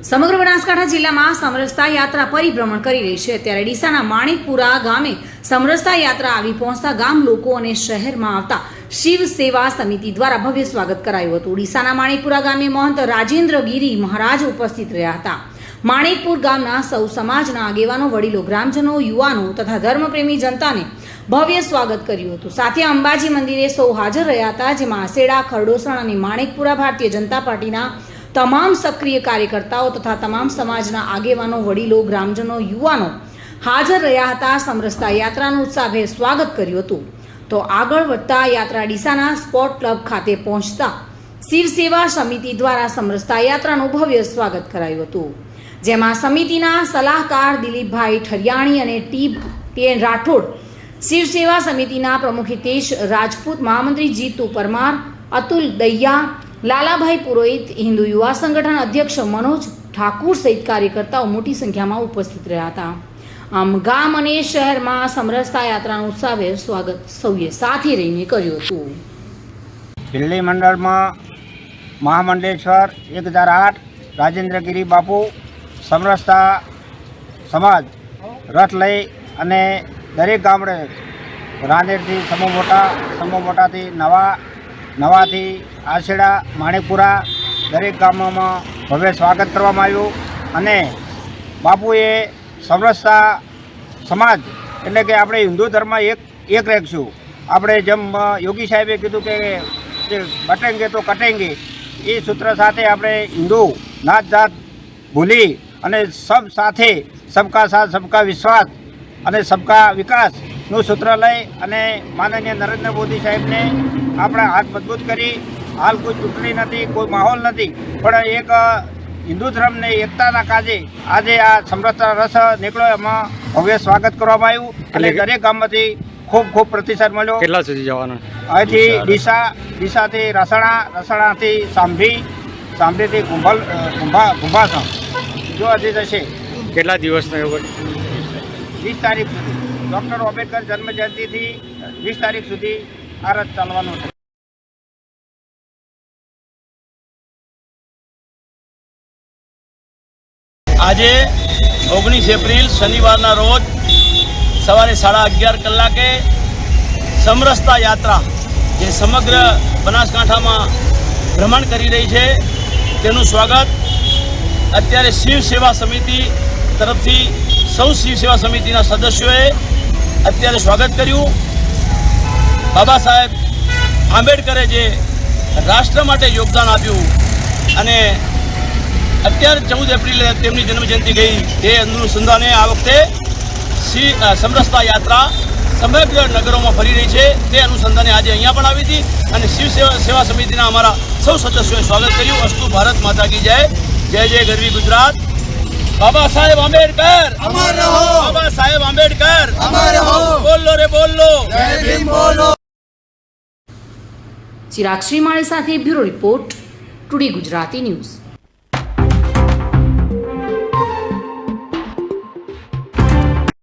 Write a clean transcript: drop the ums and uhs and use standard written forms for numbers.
સમગ્ર બનાસકાંઠા જિલ્લામાં સમરસતા યાત્રા પરિભ્રમણ કરી રહી છે। ત્યારે ડીસાના માણેકપુરા ગામે સમરસતા યાત્રા આવી પહોંચતા ગામ લોકો અને શહેરમાં આવતા શિવ સેવા સમિતિ દ્વારા ભવ્ય સ્વાગત કરાયું હતું। ડીસાના માણેકપુરા ગામે મહંત રાજેન્દ્ર ગિરી મહારાજ ઉપસ્થિત રહ્યા હતા। માણેકપુર ગામના સૌ સમાજના આગેવાનો, વડીલો, ગ્રામજનો, યુવાનો તથા ધર્મપ્રેમી જનતાને ભવ્ય સ્વાગત કર્યું હતું। સાથે અંબાજી મંદિરે સૌ હાજર રહ્યા હતા, જેમાં આસેડા, ખરડોસણ અને માણેકપુરા ભારતીય જનતા પાર્ટીના તમામ સક્રિય કાર્યકર્તાઓ તથા તમામ સમાજના આગેવાનો, વડીલો, ગ્રામજનો, યુવાનો હાજર રહ્યા હતા। સમરસતા યાત્રાનું ઉત્સાહભેર સ્વાગત કર્યું હતું। તો આગળ વધતા યાત્રા ડીસાના સ્પોર્ટ ક્લબ ખાતે પહોંચતા શિવ સેવા સમિતિ દ્વારા સમરસતા યાત્રાનું ભવ્ય સ્વાગત કરાયું હતું, જેમાં સમિતિના સલાહકાર દિલીપભાઈ ઠરિયાણી અને ટી રાઠોડ, શિવ સેવા સમિતિના પ્રમુખ હિતેશ રાજપૂત, મહામંત્રી જીતુ પરમાર, અતુલ દૈયા, લાલાભાઈ પુરોહિત, હિન્દુ યુવા સંગઠન અધ્યક્ષ મનોજ ઠાકુર સહિત કાર્યકર્તાઓ મોટી સંખ્યામાં ઉપસ્થિત રહ્યા હતા। આમ ગામ અને શહેરમાં સમરસતા યાત્રાનું ઉત્સાહભેર સ્વાગત સૌએ સાથે રહીને કર્યું હતું। દિલ્હી મંડળમાં મહામંડલેશ્વર 1008 રાજેન્દ્રગીરી બાપુ સમરસતા સમાજ રથ લઈ અને દરેક ગામડે રાંદેરથી સમૂહ મોટાથી નવાથી આસેડા, માણેકપુરા દરેક ગામોમાં ભવ્ય સ્વાગત કરવામાં આવ્યું। અને બાપુએ સમરસતા સમાજ એટલે કે આપણે હિન્દુ ધર્મ એક રાખશું। આપણે જેમ યોગી સાહેબે કીધું કે બટેંગે તો કટેંગે, એ સૂત્ર સાથે આપણે હિન્દુ નાત જાત ભૂલી અને સબ સાથે સબકા સાથ સબકા વિશ્વાસ અને સબકા વિકાસનું સૂત્ર લઈ અને માનનીય નરેન્દ્ર મોદી સાહેબને આપણે હાથ મજબૂત કરી। હાલ કોઈ ચૂંટણી નથી, કોઈ માહોલ નથી, પણ એક હિન્દુ ધર્મને એકતાના કાજે આજે આ સમરસતા રથ નીકળ્યો, એમાં ભવ્ય સ્વાગત કરવામાં આવ્યું અને દરેક ગામમાંથી ખૂબ પ્રતિસાદ મળ્યો। કેટલા સુધી જવાનું? અહીંથી ડીસાથી રસાણાથી સાંભળીથી કુંભાસણ જો હજી જશે। કેટલા દિવસનો એવું? 20 તારીખ સુધી, ડૉક્ટર આંબેડકર જન્મજયંતિથી 20 તારીખ સુધી આ રથ ચાલવાનો છે। આજે 19 એપ્રિલ શનિવારના રોજ સવારે 11:30 કલાકે સમરસતા યાત્રા જે સમગ્ર બનાસકાંઠામાં ભ્રમણ કરી રહી છે તેનું સ્વાગત અત્યારે શિવ સેવા સમિતિ તરફથી સૌ શિવ સેવા સમિતિના સદસ્યોએ અત્યારે સ્વાગત કર્યું। બાબા સાહેબ આંબેડકરે જે રાષ્ટ્ર માટે યોગદાન આપ્યું અને અત્યારે 14 એપ્રિલે તેમની જન્મજયંતિ ગઈ, એ અનુસંધાને આ વખતે સમરસતા યાત્રા સમગ્ર નગરોમાં ફરી રહી છે। તે અનુસંધાને આજે અહીંયા પણ આવી હતી અને શિવ સેવા સમિતિના અમારા સૌ સદસ્યોએ સ્વાગત કર્યું। અસ્તુ ભારત માતા કી જય, જય જય ગરવી ગુજરાત। બાબા સાહેબ આંબેડકર અમર રહો, બાબા સાહેબ આંબેડકર અમર રહો, બોલો રે બોલો, જય ભીમ બોલો। ચિરાગ શ્રીમાળી સાથે bureau report, today Gujarati news.